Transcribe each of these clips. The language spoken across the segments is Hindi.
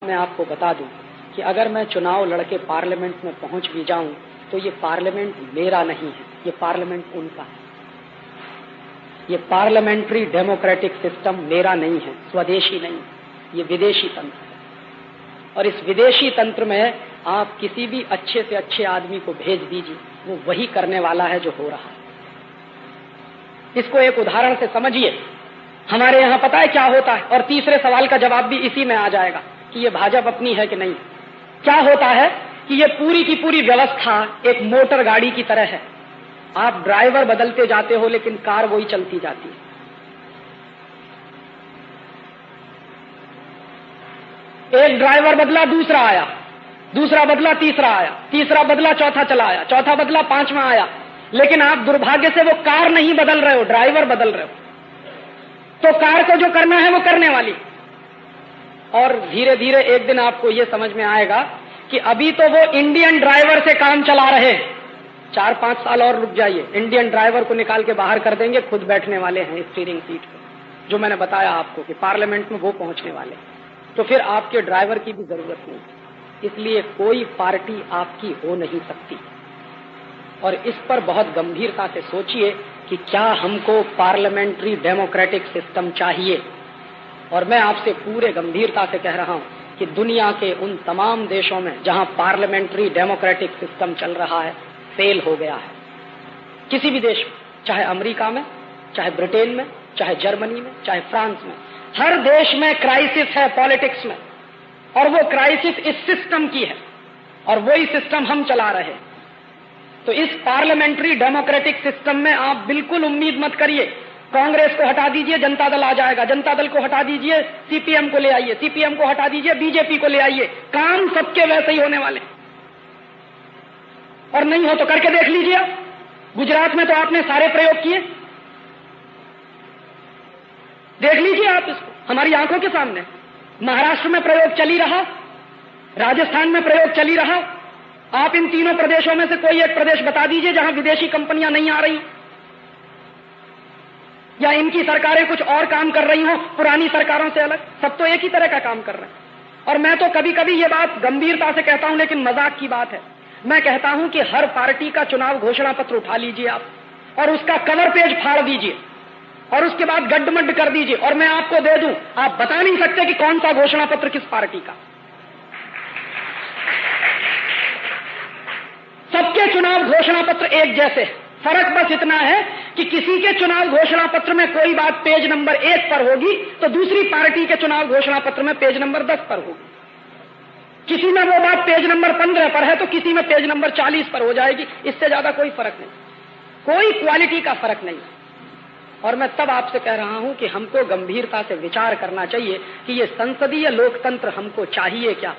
मैं आपको बता दूं कि अगर मैं चुनाव लड़के पार्लियामेंट में पहुंच भी जाऊं तो ये पार्लियामेंट मेरा नहीं है, ये पार्लियामेंट उनका है। ये पार्लियामेंट्री डेमोक्रेटिक सिस्टम मेरा नहीं है, स्वदेशी नहीं, ये विदेशी तंत्र है। और इस विदेशी तंत्र में आप किसी भी अच्छे से अच्छे आदमी को भेज दीजिए, वो वही करने वाला है जो हो रहा है। इसको एक उदाहरण से समझिए। हमारे यहां पता है क्या होता है, और तीसरे सवाल का जवाब भी इसी में आ जाएगा कि ये भाजपा अपनी है कि नहीं। क्या होता है कि ये पूरी की पूरी व्यवस्था एक मोटर गाड़ी की तरह है। आप ड्राइवर बदलते जाते हो लेकिन कार वही चलती जाती है। एक ड्राइवर बदला, दूसरा आया, दूसरा बदला, तीसरा आया, तीसरा बदला, चौथा चला आया, चौथा बदला, पांचवा आया, लेकिन आप दुर्भाग्य से वो कार नहीं बदल रहे हो, ड्राइवर बदल रहे हो। तो कार को जो करना है वो करने वाली। और धीरे धीरे एक दिन आपको ये समझ में आएगा कि अभी तो वो इंडियन ड्राइवर से काम चला रहे हैं, 4-5 साल और रुक जाइए, इंडियन ड्राइवर को निकाल के बाहर कर देंगे, खुद बैठने वाले हैं स्टीयरिंग सीट पे, जो मैंने बताया आपको कि पार्लियामेंट में वो पहुंचने वाले हैं। तो फिर आपके ड्राइवर की भी जरूरत नहीं, इसलिए कोई पार्टी आपकी हो नहीं सकती। और इस पर बहुत गंभीरता से सोचिए कि क्या हमको पार्लियामेंट्री डेमोक्रेटिक सिस्टम चाहिए। और मैं आपसे पूरे गंभीरता से कह रहा हूं कि दुनिया के उन तमाम देशों में जहां पार्लियामेंट्री डेमोक्रेटिक सिस्टम चल रहा है, फेल हो गया है। किसी भी देश में, चाहे अमेरिका में, चाहे ब्रिटेन में, चाहे जर्मनी में, चाहे फ्रांस में, हर देश में क्राइसिस है पॉलिटिक्स में, और वो क्राइसिस इस सिस्टम की है, और वही सिस्टम हम चला रहे हैं। तो इस पार्लियामेंट्री डेमोक्रेटिक सिस्टम में आप बिल्कुल उम्मीद मत करिए कांग्रेस को हटा दीजिए जनता दल आ जाएगा, जनता दल को हटा दीजिए सीपीएम को ले आइए, सीपीएम को हटा दीजिए बीजेपी को ले आइए, काम सबके वैसे ही होने वाले। और नहीं हो तो करके देख लीजिए। गुजरात में तो आपने सारे प्रयोग किए, देख लीजिए आप इसको हमारी आंखों के सामने। महाराष्ट्र में प्रयोग चली रहा, राजस्थान में प्रयोग चली रहा। आप इन तीनों प्रदेशों में से कोई एक प्रदेश बता दीजिए जहां विदेशी कंपनियां नहीं आ रही, या इनकी सरकारें कुछ और काम कर रही हो पुरानी सरकारों से अलग। सब तो एक ही तरह का काम कर रहे हैं। और मैं तो कभी कभी ये बात गंभीरता से कहता हूं, लेकिन मजाक की बात है। मैं कहता हूं कि हर पार्टी का चुनाव घोषणा पत्र उठा लीजिए आप, और उसका कवर पेज फाड़ दीजिए, और उसके बाद गड्ढमड्ढ कर दीजिए, और मैं आपको दे दूं, आप बता नहीं सकते कि कौन सा घोषणा पत्र किस पार्टी का। सबके चुनाव घोषणा पत्र एक जैसे, फर्क बस इतना है कि किसी के चुनाव घोषणा पत्र में कोई बात पेज नंबर 1 पर होगी तो दूसरी पार्टी के चुनाव घोषणा पत्र में पेज नंबर 10 पर होगी। किसी में वो बात पेज नंबर 15 पर है तो किसी में पेज नंबर 40 पर हो जाएगी। इससे ज्यादा कोई फर्क नहीं, कोई क्वालिटी का फर्क नहीं। और मैं तब आपसे कह रहा हूं कि हमको गंभीरता से विचार करना चाहिए कि ये संसदीय लोकतंत्र हमको चाहिए क्या,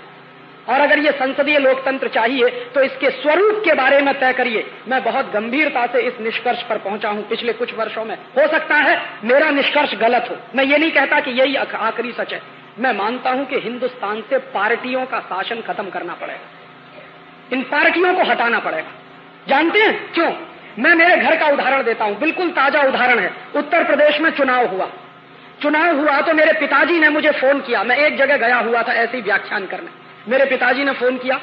और अगर ये संसदीय लोकतंत्र चाहिए तो इसके स्वरूप के बारे में तय करिए। मैं बहुत गंभीरता से इस निष्कर्ष पर पहुंचा हूं पिछले कुछ वर्षों में। हो सकता है मेरा निष्कर्ष गलत हो, मैं ये नहीं कहता कि यही आखिरी सच है। मैं मानता हूं कि हिंदुस्तान से पार्टियों का शासन खत्म करना पड़ेगा, इन पार्टियों को हटाना पड़ेगा। जानते हैं क्यों? मैं मेरे घर का उदाहरण देता हूं, बिल्कुल ताजा उदाहरण है। उत्तर प्रदेश में चुनाव हुआ तो मेरे पिताजी ने मुझे फोन किया। मैं एक जगह गया हुआ था ऐसे ही व्याख्यान करने, मेरे पिताजी ने फोन किया।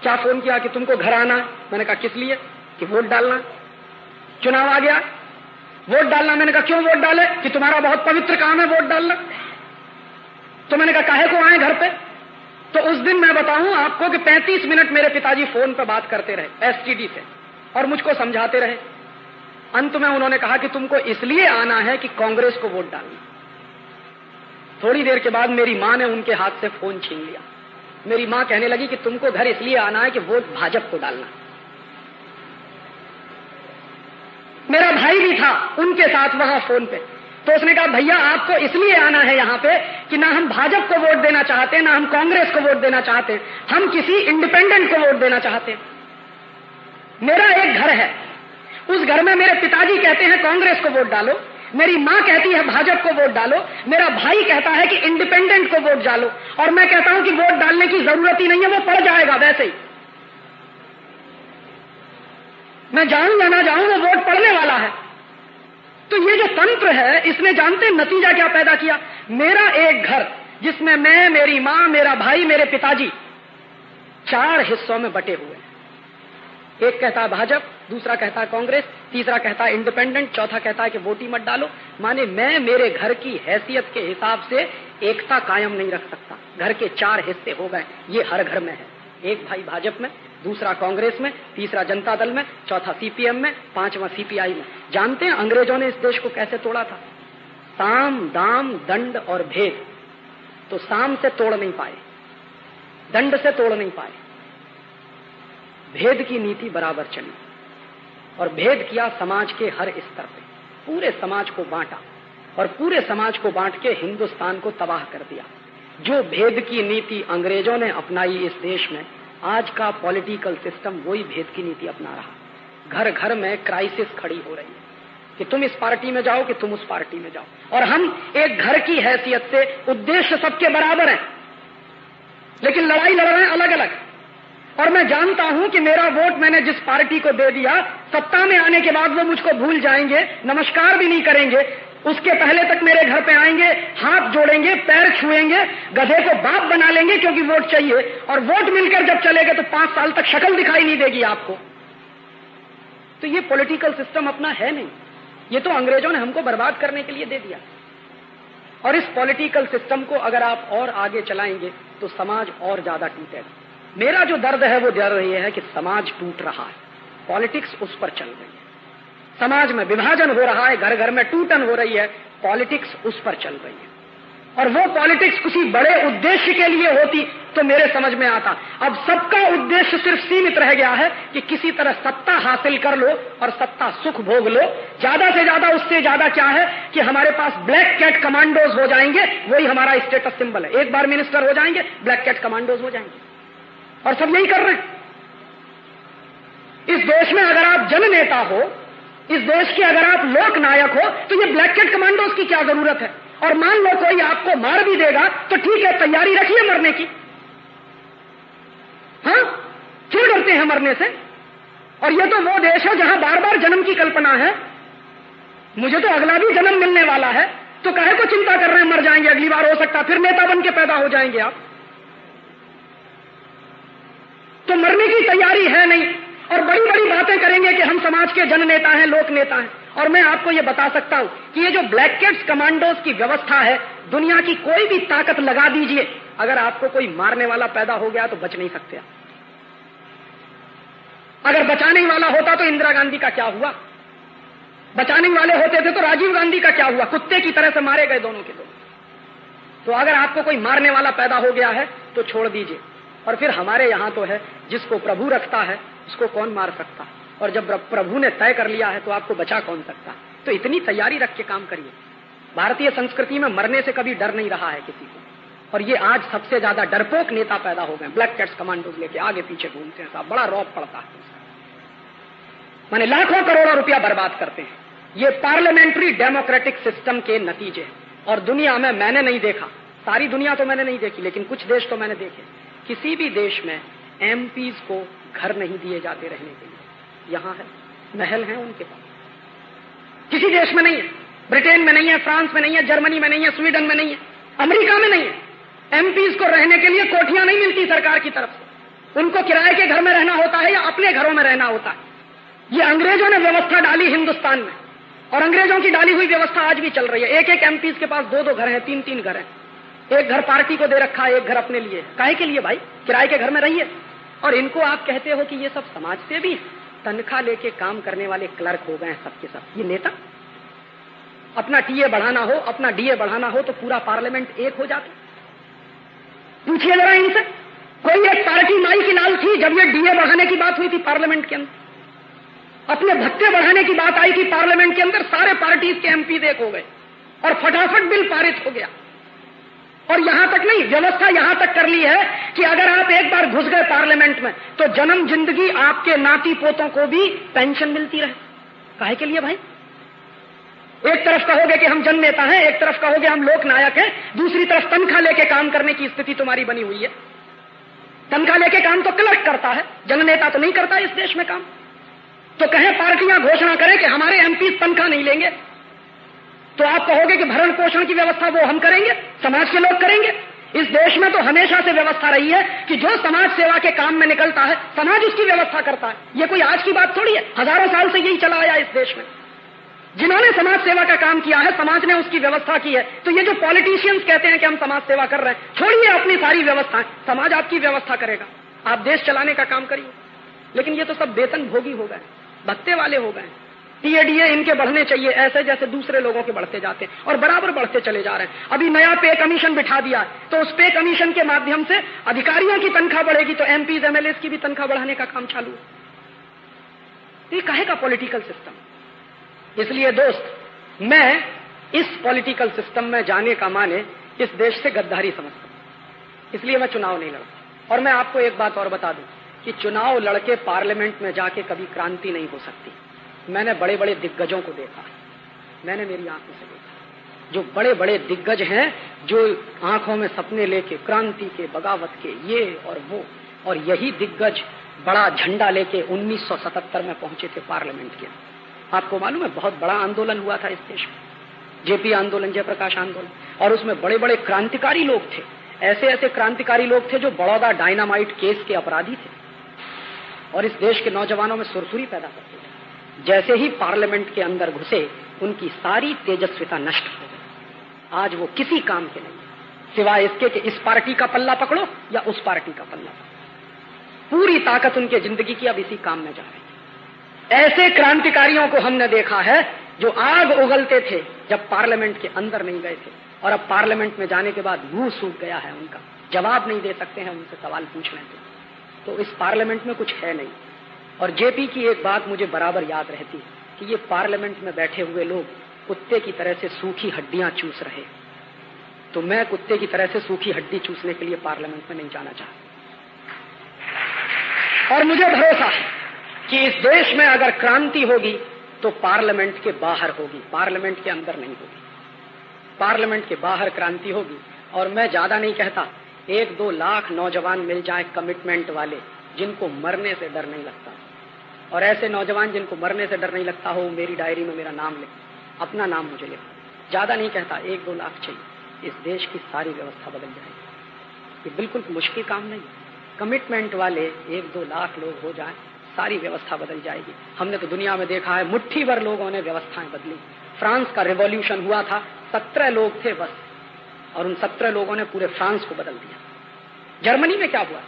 क्या फोन किया? कि तुमको घर आना है। मैंने कहा किस लिए? कि वोट डालना। चुनाव आ गया, वोट डालना। मैंने कहा क्यों वोट डाले? कि तुम्हारा बहुत पवित्र काम है वोट डालना। तो मैंने कहा काहे को आए घर पे? तो उस दिन मैं बताऊं आपको कि 35 मिनट मेरे पिताजी फोन पर बात करते रहे एसटीडी से, और मुझको समझाते रहे। अंत में उन्होंने कहा कि तुमको इसलिए आना है कि कांग्रेस को वोट डालना। थोड़ी देर के बाद मेरी मां ने उनके हाथ से फोन छीन लिया। मेरी मां कहने लगी कि तुमको घर इसलिए आना है कि वोट भाजपा को डालना। मेरा भाई भी था उनके साथ वहां फोन पे, तो उसने कहा भैया आपको इसलिए आना है यहाँ पे कि ना हम भाजपा को वोट देना चाहते, ना हम कांग्रेस को वोट देना चाहते, हम किसी इंडिपेंडेंट को वोट देना चाहते। मेरा एक घर है, उस घर में मेरे पिताजी कहते हैं कांग्रेस को वोट डालो, मेरी मां कहती है भाजपा को वोट डालो, मेरा भाई कहता है कि इंडिपेंडेंट को वोट डालो, और मैं कहता हूं कि वोट डालने की जरूरत ही नहीं है, वो पड़ जाएगा वैसे ही। मैं जाऊं या ना जाऊं वो वोट पड़ने वाला है। तो ये जो तंत्र है इसने जानते नतीजा क्या पैदा किया? मेरा एक घर जिसमें मैं, मेरी मां, मेरा भाई, मेरे पिताजी 4 हिस्सों में बटे हुए हैं। एक कहता है भाजपा, दूसरा कहता है कांग्रेस, तीसरा कहता है इंडिपेंडेंट, चौथा कहता है कि वोट ही मत डालो। माने मैं मेरे घर की हैसियत के हिसाब से एकता कायम नहीं रख सकता। घर के 4 हिस्से हो गए, ये हर घर में है। एक भाई भाजपा में, दूसरा कांग्रेस में, तीसरा जनता दल में, चौथा सीपीएम में, 5वां सीपीआई में। जानते हैं अंग्रेजों ने इस देश को कैसे तोड़ा था? साम, दाम, दंड और भेद। तो साम से तोड़ नहीं पाए, दंड से तोड़ नहीं पाए, भेद की नीति बराबर चली और भेद किया समाज के हर स्तर पे, पूरे समाज को बांटा और पूरे समाज को बांट के हिंदुस्तान को तबाह कर दिया। जो भेद की नीति अंग्रेजों ने अपनाई इस देश में, आज का पॉलिटिकल सिस्टम वही भेद की नीति अपना रहा। घर घर में क्राइसिस खड़ी हो रही है कि तुम इस पार्टी में जाओ कि तुम उस पार्टी में जाओ, और हम एक घर की हैसियत से उद्देश्य सबके बराबर हैं, लेकिन लड़ाई लड़ रहे हैं अलग अलग। और मैं जानता हूं कि मेरा वोट मैंने जिस पार्टी को दे दिया, सत्ता में आने के बाद वो मुझको भूल जाएंगे, नमस्कार भी नहीं करेंगे। उसके पहले तक मेरे घर पे आएंगे, हाथ जोड़ेंगे, पैर छुएंगे, गधे को बाप बना लेंगे क्योंकि वोट चाहिए, और वोट मिलकर जब चलेगा तो 5 साल तक शक्ल दिखाई नहीं देगी आपको। तो ये पॉलिटिकल सिस्टम अपना है नहीं, ये तो अंग्रेजों ने हमको बर्बाद करने के लिए दे दिया। और इस पॉलिटिकल सिस्टम को अगर आप और आगे चलाएंगे तो समाज और ज्यादा टूटेगा। मेरा जो दर्द है वो दर्द ये है कि समाज टूट रहा है, पॉलिटिक्स उस पर चल रही है, समाज में विभाजन हो रहा है, घर घर में टूटन हो रही है, पॉलिटिक्स उस पर चल रही है। और वो पॉलिटिक्स किसी बड़े उद्देश्य के लिए होती तो मेरे समझ में आता। अब सबका उद्देश्य सिर्फ सीमित रह गया है कि किसी तरह सत्ता हासिल कर लो और सत्ता सुख भोग लो। ज्यादा से ज्यादा, उससे ज्यादा क्या है कि हमारे पास ब्लैक कैट कमांडोज हो जाएंगे, वही हमारा स्टेटस सिंबल है। एक बार मिनिस्टर हो जाएंगे, ब्लैक कैट कमांडोज हो जाएंगे, और सब यही कर रहे हैं। इस देश में अगर आप जननेता हो, इस देश के अगर आप लोकनायक हो, तो ये ब्लैक कैट कमांडोज की क्या जरूरत है? और मान लो कोई आपको मार भी देगा तो ठीक है, तैयारी रखिए मरने की। हाँ, क्यों डरते हैं मरने से? और ये तो वो देश है जहां बार बार जन्म की कल्पना है। मुझे तो अगला भी जन्म मिलने वाला है, तो काहे को चिंता कर रहे हैं? मर जाएंगे अगली बार, हो सकता फिर नेता बन के पैदा हो जाएंगे आप। तो मरने की तैयारी है नहीं, और बड़ी बड़ी बातें करेंगे कि हम समाज के जन नेता हैं, लोक नेता हैं। और मैं आपको ये बता सकता हूं कि ये जो ब्लैक कैट्स कमांडोज की व्यवस्था है, दुनिया की कोई भी ताकत लगा दीजिए, अगर आपको कोई मारने वाला पैदा हो गया तो बच नहीं सकते आप। अगर बचाने वाला होता तो इंदिरा गांधी का क्या हुआ? बचाने वाले होते थे तो राजीव गांधी का क्या हुआ? कुत्ते की तरह से मारे गए दोनों के दोनों। तो अगर आपको कोई मारने वाला पैदा हो गया है तो छोड़ दीजिए। और फिर हमारे यहां तो है, जिसको प्रभु रखता है उसको कौन मार सकता, और जब प्रभु ने तय कर लिया है तो आपको बचा कौन सकता? तो इतनी तैयारी रख के काम करिए। भारतीय संस्कृति में मरने से कभी डर नहीं रहा है किसी को, और ये आज सबसे ज्यादा डरपोक नेता पैदा हो गए, ब्लैक कैट्स कमांडोज लेके आगे पीछे घूमते हैं साहब, बड़ा रौब पड़ता है। माने लाखों करोड़ों रुपया बर्बाद करते हैं। ये पार्लियामेंट्री डेमोक्रेटिक सिस्टम के नतीजे हैं। और दुनिया में मैंने नहीं देखा, सारी दुनिया तो मैंने नहीं देखी, लेकिन कुछ देश तो मैंने देखे, किसी भी देश में एमपीज को घर नहीं दिए जाते रहने के लिए। यहां है, महल है उनके पास, किसी देश में नहीं है। ब्रिटेन में नहीं है, फ्रांस में नहीं है, जर्मनी में नहीं है, स्वीडन में नहीं है, अमेरिका में नहीं है। एमपीज को रहने के लिए कोठियां नहीं मिलती सरकार की तरफ से, उनको किराए के घर में रहना होता है या अपने घरों में रहना होता है। ये अंग्रेजों ने व्यवस्था डाली हिंदुस्तान में, और अंग्रेजों की डाली हुई व्यवस्था आज भी चल रही है। एक एक एमपीज के पास 2-2 घर हैं, 3-3 घर हैं। एक घर पार्टी को दे रखा है, एक घर अपने लिए। काहे के लिए भाई? किराए के घर में रहिए। और इनको आप कहते हो कि ये सब समाज से भी तनख्वाह लेके काम करने वाले क्लर्क हो गए हैं सबके सब। ये नेता? अपना टीए बढ़ाना हो, अपना डीए बढ़ाना हो तो पूरा पार्लियामेंट एक हो जाता। पूछिए जरा इनसे, कोई एक पार्टी माई की लाल थी जब ये डीए बढ़ाने की बात हुई थी पार्लियामेंट के अंदर? अपने भत्ते बढ़ाने की बात आई थी पार्लियामेंट के अंदर, सारे पार्टीज के एमपी एक हो गए और फटाफट बिल पारित हो गया। और यहां तक नहीं, व्यवस्था यहां तक कर ली है कि अगर आप एक बार घुस गए पार्लियामेंट में तो जन्म जिंदगी आपके नाती पोतों को भी पेंशन मिलती रहे। काहे के लिए भाई? एक तरफ कहोगे कि हम जन नेता हैं, एक तरफ कहोगे हम लोक नायक हैं, दूसरी तरफ तनख्वाह लेके काम करने की स्थिति तुम्हारी बनी हुई है। तनख्वाह लेके काम तो क्लर्क करता है, जन नेता तो नहीं करता इस देश में काम। तो कहें पार्टियां घोषणा करें कि हमारे एमपी तनख्वाह नहीं लेंगे, तो आप कहोगे कि भरण पोषण की व्यवस्था वो हम करेंगे, समाज के लोग करेंगे। इस देश में तो हमेशा से व्यवस्था रही है कि जो समाज सेवा के काम में निकलता है, समाज उसकी व्यवस्था करता है। ये कोई आज की बात थोड़ी है, हजारों साल से यही चला आया इस देश में। जिन्होंने समाज सेवा का काम किया है, समाज ने उसकी व्यवस्था की है। तो ये जो पॉलिटिशियंस कहते हैं कि हम समाज सेवा कर रहे हैं, छोड़िए अपनी सारी व्यवस्थाएं, समाज आपकी व्यवस्था करेगा, आप देश चलाने का काम करिए। लेकिन ये तो सब वेतन भोगी हो गए, भत्ते वाले हो गए। टीएडीए इनके बढ़ने चाहिए ऐसे जैसे दूसरे लोगों के बढ़ते जाते हैं, और बराबर बढ़ते चले जा रहे हैं। अभी नया पे कमीशन बिठा दिया, तो उस पे कमीशन के माध्यम से अधिकारियों की तनख्वाह बढ़ेगी, तो एमपीज एमएलए की भी तनख्वाह बढ़ाने का काम चालू है। ये काहे का पॉलिटिकल सिस्टम? इसलिए दोस्त, मैं इस पॉलिटिकल सिस्टम में जाने का माने इस देश से गद्दारी समझता हूं, इसलिए मैं चुनाव नहीं लड़ता। और मैं आपको एक बात और बता दूं कि चुनाव लड़के पार्लियामेंट में जाके कभी क्रांति नहीं हो सकती। मैंने बड़े बड़े दिग्गजों को देखा, मैंने मेरी आंखों से देखा, जो बड़े बड़े दिग्गज हैं, जो आंखों में सपने लेके क्रांति के, बगावत के, ये और वो, और यही दिग्गज बड़ा झंडा लेके 1977 में पहुंचे थे पार्लियामेंट के। आपको मालूम है बहुत बड़ा आंदोलन हुआ था इस देश में, जेपी आंदोलन, जयप्रकाश आंदोलन, और उसमें बड़े बड़े क्रांतिकारी लोग थे। ऐसे ऐसे क्रांतिकारी लोग थे जो बड़ौदा डायनामाइट केस के अपराधी थे, और इस देश के नौजवानों में सुरसुरी पैदा करते थे। जैसे ही पार्लियामेंट के अंदर घुसे, उनकी सारी तेजस्विता नष्ट हो गई। आज वो किसी काम के नहीं, सिवाय इसके कि इस पार्टी का पल्ला पकड़ो या उस पार्टी का पल्ला पकड़ो। पूरी ताकत उनके जिंदगी की अब इसी काम में जा रही है। ऐसे क्रांतिकारियों को हमने देखा है जो आग उगलते थे जब पार्लियामेंट के अंदर नहीं गए थे, और अब पार्लियामेंट में जाने के बाद मुंह सूख गया है उनका, जवाब नहीं दे सकते हैं उनसे सवाल पूछने से। तो इस पार्लियामेंट में कुछ है नहीं। और जेपी की एक बात मुझे बराबर याद रहती है कि ये पार्लियामेंट में बैठे हुए लोग कुत्ते की तरह से सूखी हड्डियां चूस रहे। तो मैं कुत्ते की तरह से सूखी हड्डी चूसने के लिए पार्लियामेंट में नहीं जाना चाहता। और मुझे भरोसा है कि इस देश में अगर क्रांति होगी तो पार्लियामेंट के बाहर होगी, पार्लियामेंट के अंदर नहीं होगी। पार्लियामेंट के बाहर क्रांति होगी। और मैं ज्यादा नहीं कहता, 1-2 लाख नौजवान मिल जाए कमिटमेंट वाले, जिनको मरने से डर नहीं लगता। और ऐसे नौजवान जिनको मरने से डर नहीं लगता हो, मेरी डायरी में मेरा नाम लिख, अपना नाम मुझे लिख। ज्यादा नहीं कहता, 1-2 लाख चाहिए, इस देश की सारी व्यवस्था बदल जाएगी। ये बिल्कुल मुश्किल काम नहीं। कमिटमेंट वाले 1-2 लाख लोग हो जाए, सारी व्यवस्था बदल जाएगी। हमने तो दुनिया में देखा है, मुट्ठी भर लोगों ने व्यवस्थाएं बदली। फ्रांस का रिवॉल्यूशन हुआ था, 17 लोग थे बस, और उन 17 लोगों ने पूरे फ्रांस को बदल दिया। जर्मनी में क्या हुआ?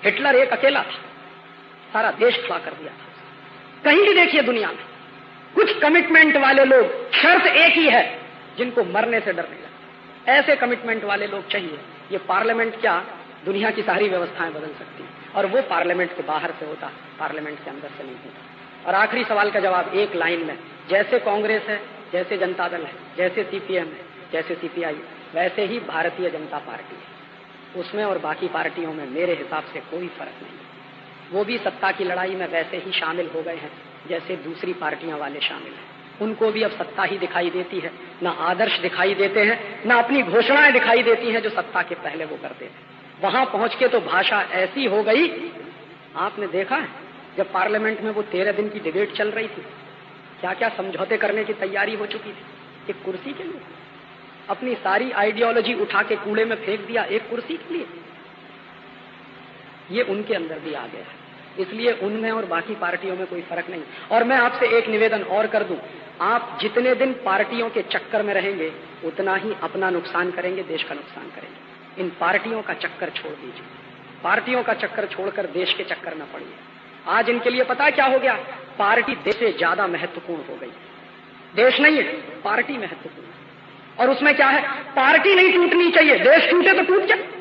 हिटलर एक अकेला था, सारा देश खड़ा कर दिया था। कहीं भी देखिए दुनिया में कुछ कमिटमेंट वाले लोग, शर्त एक ही है, जिनको मरने से डर नहीं लगता। ऐसे कमिटमेंट वाले लोग चाहिए। ये पार्लियामेंट क्या, दुनिया की सारी व्यवस्थाएं बदल सकती है, और वो पार्लियामेंट के बाहर से होता, पार्लियामेंट के अंदर से नहीं होता। और आखिरी सवाल का जवाब एक लाइन में, जैसे कांग्रेस है, जैसे जनता दल है, जैसे सीपीएम है, जैसे सीपीआई, वैसे ही भारतीय जनता पार्टी है। उसमें और बाकी पार्टियों में मेरे हिसाब से कोई फर्क नहीं। वो भी सत्ता की लड़ाई में वैसे ही शामिल हो गए हैं जैसे दूसरी पार्टियां वाले शामिल हैं। उनको भी अब सत्ता ही दिखाई देती है, ना आदर्श दिखाई देते हैं, ना अपनी घोषणाएं दिखाई देती हैं जो सत्ता के पहले वो करते थे। वहां पहुंच के तो भाषा ऐसी हो गई, आपने देखा है जब पार्लियामेंट में वो 13 दिन की डिबेट चल रही थी, क्या क्या समझौते करने की तैयारी हो चुकी थी एक कुर्सी के लिए। अपनी सारी आइडियोलॉजी उठा के कूड़े में फेंक दिया एक कुर्सी के लिए। ये उनके अंदर भी आ गया है, इसलिए उनमें और बाकी पार्टियों में कोई फर्क नहीं। और मैं आपसे एक निवेदन और कर दूं, आप जितने दिन पार्टियों के चक्कर में रहेंगे उतना ही अपना नुकसान करेंगे, देश का नुकसान करेंगे। इन पार्टियों का चक्कर छोड़ दीजिए, पार्टियों का चक्कर छोड़कर देश के चक्कर में पड़िए। आज इनके लिए पता है क्या हो गया? पार्टी देश से ज्यादा महत्वपूर्ण हो गई। देश नहीं है, पार्टी महत्वपूर्ण। और उसमें क्या है? पार्टी नहीं टूटनी चाहिए, देश टूटे तो टूट जाए।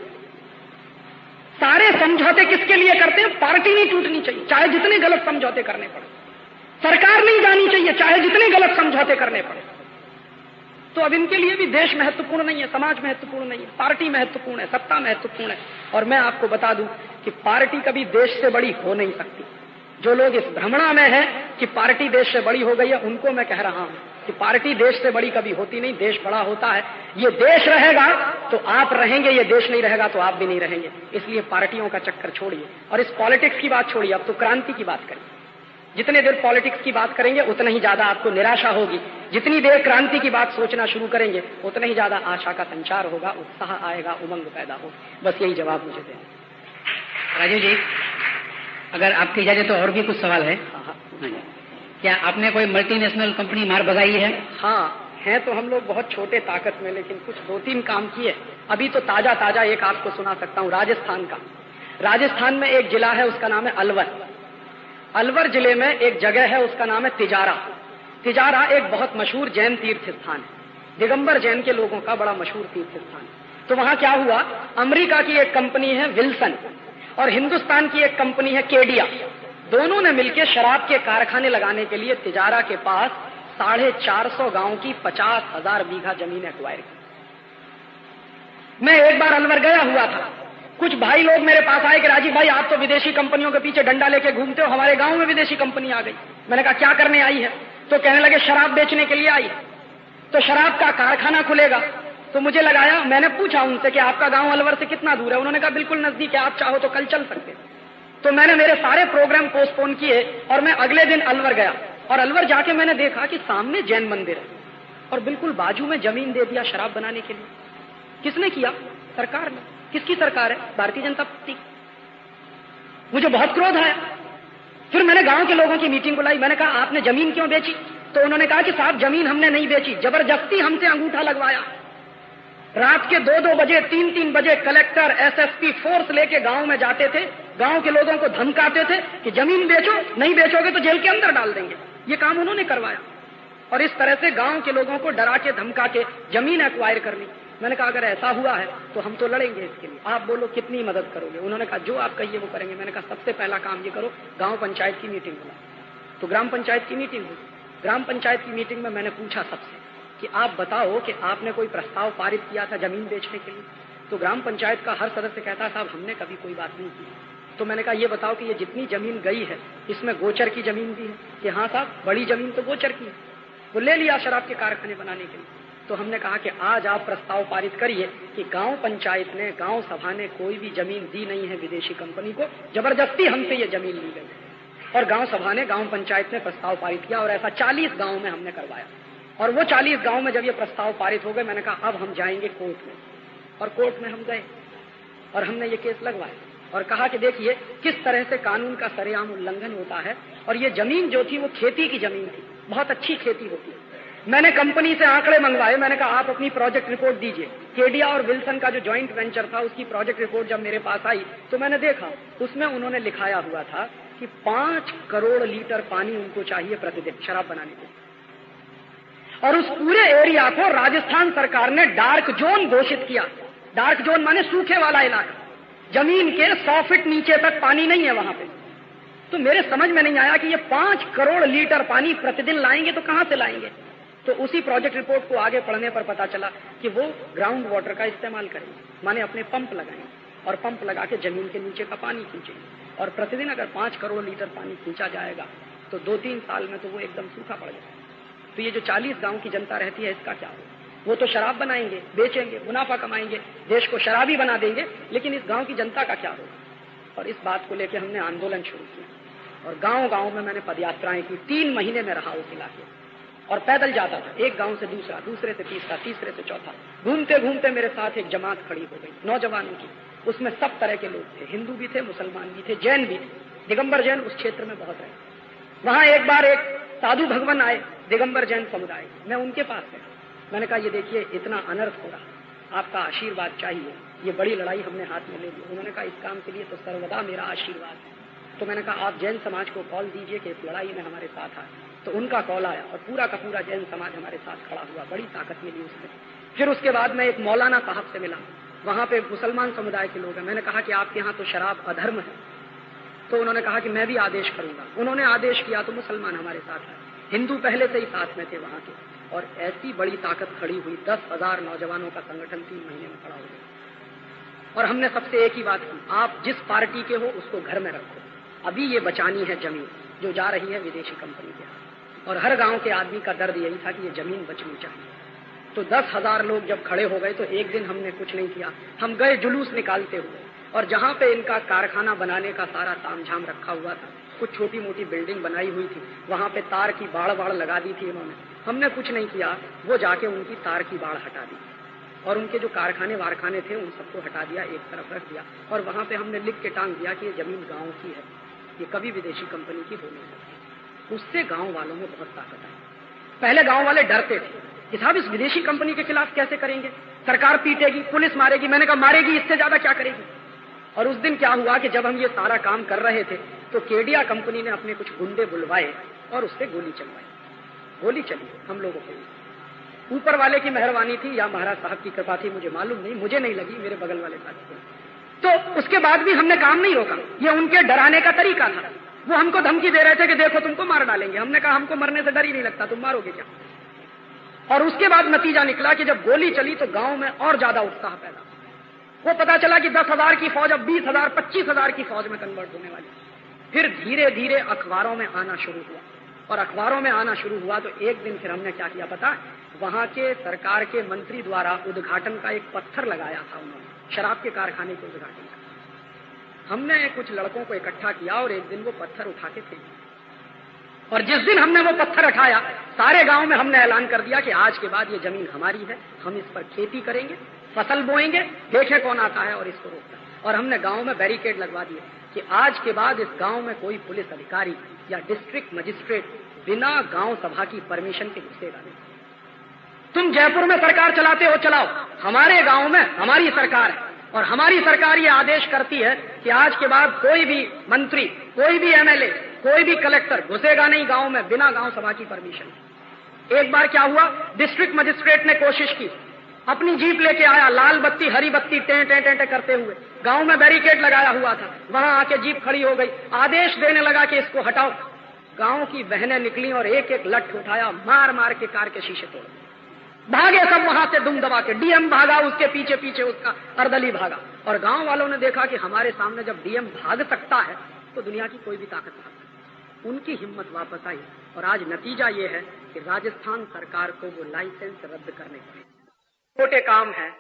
सारे समझौते किसके लिए करते हैं? पार्टी नहीं टूटनी चाहिए, चाहे जितने गलत समझौते करने पड़े। सरकार नहीं जानी चाहिए, चाहे जितने गलत समझौते करने पड़े। तो अब इनके लिए भी देश महत्वपूर्ण नहीं है, समाज महत्वपूर्ण नहीं है, पार्टी महत्वपूर्ण है, सत्ता महत्वपूर्ण है। और मैं आपको बता दूं कि पार्टी कभी देश से बड़ी हो नहीं सकती। जो लोग इस भ्रमणा में हैं कि पार्टी देश से बड़ी हो गई है, उनको मैं कह रहा हूं कि पार्टी देश से बड़ी कभी होती नहीं, देश बड़ा होता है। ये देश रहेगा तो आप रहेंगे, ये देश नहीं रहेगा तो आप भी नहीं रहेंगे। इसलिए पार्टियों का चक्कर छोड़िए और इस पॉलिटिक्स की बात छोड़िए, अब तो क्रांति की बात करिए। जितने देर पॉलिटिक्स की बात करेंगे उतना ही ज्यादा आपको निराशा होगी, जितनी देर क्रांति की बात सोचना शुरू करेंगे उतना ही ज्यादा आशा का संचार होगा, उत्साह आएगा, उमंग पैदा हो। बस यही जवाब मुझे देना। राजीव जी, अगर आपकी इजाजत तो और भी कुछ सवाल है। हाँ, क्या आपने कोई मल्टीनेशनल कंपनी मार भगाई है? हाँ, हैं तो हम लोग बहुत छोटे ताकत में, लेकिन कुछ 2-3 काम किए। अभी तो ताजा एक आपको सुना सकता हूँ राजस्थान का। राजस्थान में एक जिला है, उसका नाम है अलवर। अलवर जिले में एक जगह है, उसका नाम है तिजारा। तिजारा एक बहुत मशहूर जैन तीर्थ स्थान है, दिगंबर जैन के लोगों का बड़ा मशहूर तीर्थ स्थान। तो वहां क्या हुआ, अमेरिका की एक कंपनी है विल्सन और हिंदुस्तान की एक कंपनी है केडिया, दोनों ने मिलकर शराब के कारखाने लगाने के लिए तिजारा के पास 450 गांव की 50,000 बीघा जमीन एक्वायर की। मैं एक बार अलवर गया हुआ था, कुछ भाई लोग मेरे पास आए कि राजीव भाई आप तो विदेशी कंपनियों के पीछे डंडा लेके घूमते हो, हमारे गांव में विदेशी कंपनी आ गई। मैंने कहा क्या करने आई है? तो कहने लगे शराब बेचने के लिए आई, तो शराब का कारखाना खुलेगा। तो मुझे लगाया, मैंने पूछा उनसे कि आपका गांव अलवर से कितना दूर है? उन्होंने कहा बिल्कुल नजदीक है, आप चाहो तो कल चल सकते। तो मैंने मेरे सारे प्रोग्राम पोस्टपोन किए और मैं अगले दिन अलवर गया और अलवर जाके मैंने देखा कि सामने जैन मंदिर है और बिल्कुल बाजू में जमीन दे दिया शराब बनाने के लिए। किसने किया? सरकार ने। किसकी सरकार है? भारतीय जनता पार्टी। मुझे बहुत क्रोध आया। फिर मैंने गांव के लोगों की मीटिंग बुलाई, मैंने कहा आपने जमीन क्यों बेची? तो उन्होंने कहा कि साहब जमीन हमने नहीं बेची, जबरदस्ती हमसे अंगूठा लगवाया। रात के 2-2 बजे 3-3 बजे कलेक्टर एसएसपी फोर्स लेके गांव में जाते थे, गांव के लोगों को धमकाते थे कि जमीन बेचो, नहीं बेचोगे तो जेल के अंदर डाल देंगे। ये काम उन्होंने करवाया और इस तरह से गांव के लोगों को डरा के धमका के जमीन एक्वायर कर ली। मैंने कहा अगर ऐसा हुआ है तो हम तो लड़ेंगे इसके लिए, आप बोलो कितनी मदद करोगे? उन्होंने कहा जो आप कहिए वो करेंगे। मैंने कहा सबसे पहला काम ये करो, गांव पंचायत की मीटिंग बुला। तो ग्राम पंचायत की मीटिंग हुई। ग्राम पंचायत की मीटिंग में मैंने पूछा सबसे कि आप बताओ कि आपने कोई प्रस्ताव पारित किया था जमीन बेचने के लिए? तो ग्राम पंचायत का हर सदस्य कहता साहब हमने कभी कोई बात नहीं की। तो मैंने कहा ये बताओ कि ये जितनी जमीन गई है इसमें गोचर की जमीन भी है? कि हाँ साहब बड़ी जमीन तो गोचर की है, वो ले लिया शराब के कारखाने बनाने के लिए। तो हमने कहा कि आज आप प्रस्ताव पारित करिए कि गांव पंचायत ने, गांव सभा ने कोई भी जमीन दी नहीं है विदेशी कंपनी को, जबरदस्ती हमसे ये जमीन ली गई। और गांव सभा ने, गांव पंचायत ने प्रस्ताव पारित किया और ऐसा 40 गांव में हमने करवाया। और वो 40 गांव में जब ये प्रस्ताव पारित हो गए, मैंने कहा अब हम जाएंगे कोर्ट में। और कोर्ट में हम गए और हमने ये केस लगवाया और कहा कि देखिए किस तरह से कानून का सरेआम उल्लंघन होता है। और ये जमीन जो थी वो खेती की जमीन थी, बहुत अच्छी खेती होती है। मैंने कंपनी से आंकड़े मंगवाए, मैंने कहा आप अपनी प्रोजेक्ट रिपोर्ट दीजिए। केडिया और विल्सन का जो जॉइंट वेंचर था उसकी प्रोजेक्ट रिपोर्ट जब मेरे पास आई तो मैंने देखा उसमें उन्होंने लिखाया हुआ था कि 5 करोड़ लीटर पानी उनको चाहिए प्रतिदिन शराब बनाने के लिए। और उस पूरे एरिया को राजस्थान सरकार ने डार्क जोन घोषित किया। डार्क जोन माने सूखे वाला इलाका, जमीन के 100 फीट नीचे तक पानी नहीं है वहां पे। तो मेरे समझ में नहीं आया कि ये 5 करोड़ लीटर पानी प्रतिदिन लाएंगे तो कहां से लाएंगे। तो उसी प्रोजेक्ट रिपोर्ट को आगे पढ़ने पर पता चला कि वो ग्राउंड वाटर का इस्तेमाल करेंगे, माने अपने पंप लगाएंगे और पंप लगा के जमीन के नीचे का पानी खींचेंगे। और प्रतिदिन अगर 5 करोड़ लीटर पानी खींचा जाएगा तो 2-3 साल में तो वो एकदम सूखा पड़ जाएगा। तो ये जो 40 गांव की जनता रहती है इसका क्या होगा? वो तो शराब बनाएंगे, बेचेंगे, मुनाफा कमाएंगे, देश को शराबी बना देंगे, लेकिन इस गांव की जनता का क्या होगा? और इस बात को लेकर हमने आंदोलन शुरू किया और गांव-गांव में मैंने पदयात्राएं की। 3 महीने में रहा उस इलाके और पैदल जाता था, एक गांव से दूसरा, दूसरे से तीसरा, तीसरे से चौथा। घूमते घूमते मेरे साथ एक जमात खड़ी हो गई नौजवानों की। उसमें सब तरह के लोग थे, हिंदू भी थे, मुसलमान भी थे, जैन भी थे। दिगंबर जैन उस क्षेत्र में बहुत रहे। वहां एक बार एक साधु भगवान आए दिगंबर जैन समुदाय, मैं उनके पास गया। मैंने कहा ये देखिए इतना अनर्थ हो रहा, आपका आशीर्वाद चाहिए, ये बड़ी लड़ाई हमने हाथ में ले ली। उन्होंने कहा इस काम के लिए तो सर्वदा मेरा आशीर्वाद है। तो मैंने कहा आप जैन समाज को कॉल दीजिए कि इस लड़ाई में हमारे साथ आए। तो उनका कॉल आया और पूरा का पूरा जैन समाज हमारे साथ खड़ा हुआ, बड़ी ताकत मिली उसमें। फिर उसके बाद मैं एक मौलाना साहब से मिला, वहां पे मुसलमान समुदाय के लोग हैं। मैंने कहा कि आपके यहाँ तो शराब अधर्म है। तो उन्होंने कहा कि मैं भी आदेश करूंगा। उन्होंने आदेश किया तो मुसलमान हमारे साथ आए, हिंदू पहले से ही साथ में थे वहां के। और ऐसी बड़ी ताकत खड़ी हुई, 10,000 नौजवानों का संगठन 3 महीने में खड़ा हो गया। और हमने सबसे एक ही बात की, आप जिस पार्टी के हो उसको घर में रखो, अभी ये बचानी है जमीन जो जा रही है विदेशी कंपनी के हाथ। और हर गांव के आदमी का दर्द यही था कि ये जमीन बचनी चाहिए। तो 10,000 लोग जब खड़े हो गए तो एक दिन हमने कुछ नहीं किया, हम गए जुलूस निकालते हुए। और जहां पे इनका कारखाना बनाने का सारा तामझाम रखा हुआ था कुछ छोटी मोटी बिल्डिंग बनाई हुई थी, वहां पे तार की बाड़ लगा दी थी इन्होंने। हमने कुछ नहीं किया, वो जाके उनकी तार की बाड़ हटा दी और उनके जो कारखाने वारखाने थे उन सबको हटा दिया, एक तरफ रख दिया और वहां पे हमने लिख के टांग दिया कि ये जमीन गांव की है, ये कभी विदेशी कंपनी की हो नहीं सकती। उससे गांव वालों में बहुत ताकत आई। पहले गांव वाले डरते थे कि साहब इस विदेशी कंपनी के खिलाफ कैसे करेंगे, सरकार पीटेगी, पुलिस मारेगी। मैंने कहा मारेगी, इससे ज्यादा क्या करेगी। और उस दिन क्या हुआ कि जब हम ये सारा काम कर रहे थे तो केडिया कंपनी ने अपने कुछ गुंडे बुलवाए और उससे गोली चलवाई। गोली चली हम लोगों को। ऊपर वाले की मेहरबानी थी या महाराज साहब की कृपा थी, मुझे मालूम नहीं, मुझे नहीं लगी, मेरे बगल वाले साथी को। तो उसके बाद भी हमने काम नहीं रोका। ये उनके डराने का तरीका था। वो हमको धमकी दे रहे थे कि देखो तुमको मार डालेंगे। हमने कहा हमको मरने से डर ही नहीं लगता, तुम मारोगे क्या। और उसके बाद नतीजा निकला कि जब गोली चली तो गांव में और ज्यादा उत्साह पैदा हुआ। वो पता चला कि 10,000 की फौज अब 20,000 25,000 की फौज में कन्वर्ट होने वाली। फिर धीरे धीरे अखबारों में आना शुरू हुआ और अखबारों में आना शुरू हुआ तो एक दिन फिर हमने क्या किया पता, वहां के सरकार के मंत्री द्वारा उद्घाटन का एक पत्थर लगाया था उन्होंने, शराब के कारखाने के उद्घाटन का। हमने कुछ लड़कों को इकट्ठा किया और एक दिन वो पत्थर उठा के फेंक दिया। और जिस दिन हमने वो पत्थर उठाया सारे गांव में हमने ऐलान कर दिया कि आज के बाद ये जमीन हमारी है, हम इस पर खेती करेंगे, फसल बोएंगे, देखें कौन आता है और इसको रोकता है। और हमने गांव में बैरिकेड लगवा दिए कि आज के बाद इस गांव में कोई पुलिस अधिकारी या डिस्ट्रिक्ट मजिस्ट्रेट बिना गांव सभा की परमिशन के घुसेगा नहीं। तुम जयपुर में सरकार चलाते हो, चलाओ, हमारे गांव में हमारी सरकार है और हमारी सरकार ये आदेश करती है कि आज के बाद कोई भी मंत्री, कोई भी एमएलए, कोई भी कलेक्टर घुसेगा नहीं गांव में बिना गांव सभा की परमिशन। एक बार क्या हुआ, डिस्ट्रिक्ट मजिस्ट्रेट ने कोशिश की, अपनी जीप लेके आया, लाल बत्ती हरी बत्ती टें टें टें करते हुए, गांव में बैरिकेड लगाया हुआ था, वहां आके जीप खड़ी हो गई, आदेश देने लगा कि इसको हटाओ। गांव की बहनें निकली और एक एक लठ उठाया, मार मार के कार के शीशे तोड़ भागे सब वहां से दुम दबा के। डीएम भागा, उसके पीछे पीछे उसका अर्दली भागा। और गांव वालों ने देखा कि हमारे सामने जब डीएम भाग सकता है तो दुनिया की कोई भी ताकत भाग सकती। उनकी हिम्मत वापस आई और आज नतीजा ये है कि राजस्थान सरकार को वो लाइसेंस रद्द करने पड़े। छोटे काम है,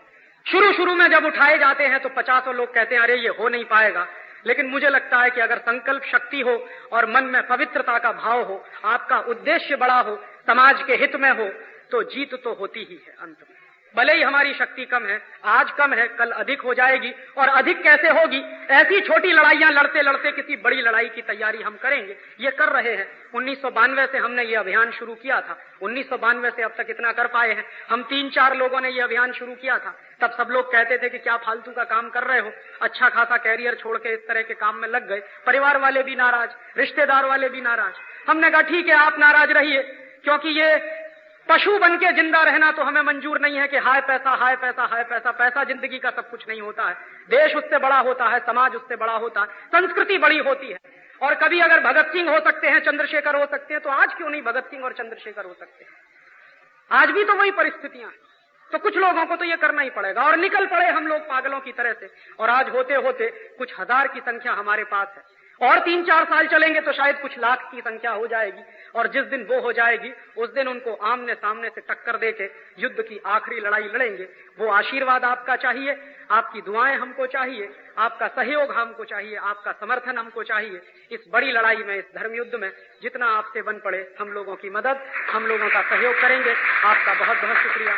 शुरू में जब उठाए जाते हैं तो 50 लोग कहते हैं अरे ये हो नहीं पाएगा, लेकिन मुझे लगता है कि अगर संकल्प शक्ति हो और मन में पवित्रता का भाव हो, आपका उद्देश्य बड़ा हो, समाज के हित में हो, तो जीत तो होती ही है अंत में। भले ही हमारी शक्ति कम है, आज कम है, कल अधिक हो जाएगी। और अधिक कैसे होगी, ऐसी छोटी लड़ाइयां लड़ते लड़ते किसी बड़ी लड़ाई की तैयारी हम करेंगे, ये कर रहे हैं। 1992 से हमने ये अभियान शुरू किया था, 1992 से अब तक इतना कर पाए हैं। हम 3-4 लोगों ने ये अभियान शुरू किया था, तब सब लोग कहते थे कि क्या फालतू का काम कर रहे हो, अच्छा खासा कैरियर छोड़ के इस तरह के काम में लग गए। परिवार वाले भी नाराज, रिश्तेदार वाले भी नाराज। हमने कहा ठीक है आप नाराज रहिए, क्योंकि ये पशु बन के जिंदा रहना तो हमें मंजूर नहीं है कि हाय पैसा हाय पैसा हाय पैसा। पैसा जिंदगी का सब कुछ नहीं होता है, देश उससे बड़ा होता है, समाज उससे बड़ा होता है, संस्कृति बड़ी होती है। और कभी अगर भगत सिंह हो सकते हैं, चंद्रशेखर हो सकते हैं, तो आज क्यों नहीं भगत सिंह और चंद्रशेखर हो सकते हैं। आज भी तो वही परिस्थितियां हैं, तो कुछ लोगों को तो ये करना ही पड़ेगा। और निकल पड़े हम लोग पागलों की तरह से, और आज होते होते कुछ हजार की संख्या हमारे पास है। और 3-4 साल चलेंगे तो शायद कुछ लाख की संख्या हो जाएगी। और जिस दिन वो हो जाएगी उस दिन उनको आमने सामने से टक्कर देके युद्ध की आखिरी लड़ाई लड़ेंगे। वो आशीर्वाद आपका चाहिए, आपकी दुआएं हमको चाहिए, आपका सहयोग हमको चाहिए, आपका समर्थन हमको चाहिए। इस बड़ी लड़ाई में, इस धर्म युद्ध में जितना आपसे बन पड़े हम लोगों की मदद, हम लोगों का सहयोग करेंगे। आपका बहुत बहुत शुक्रिया।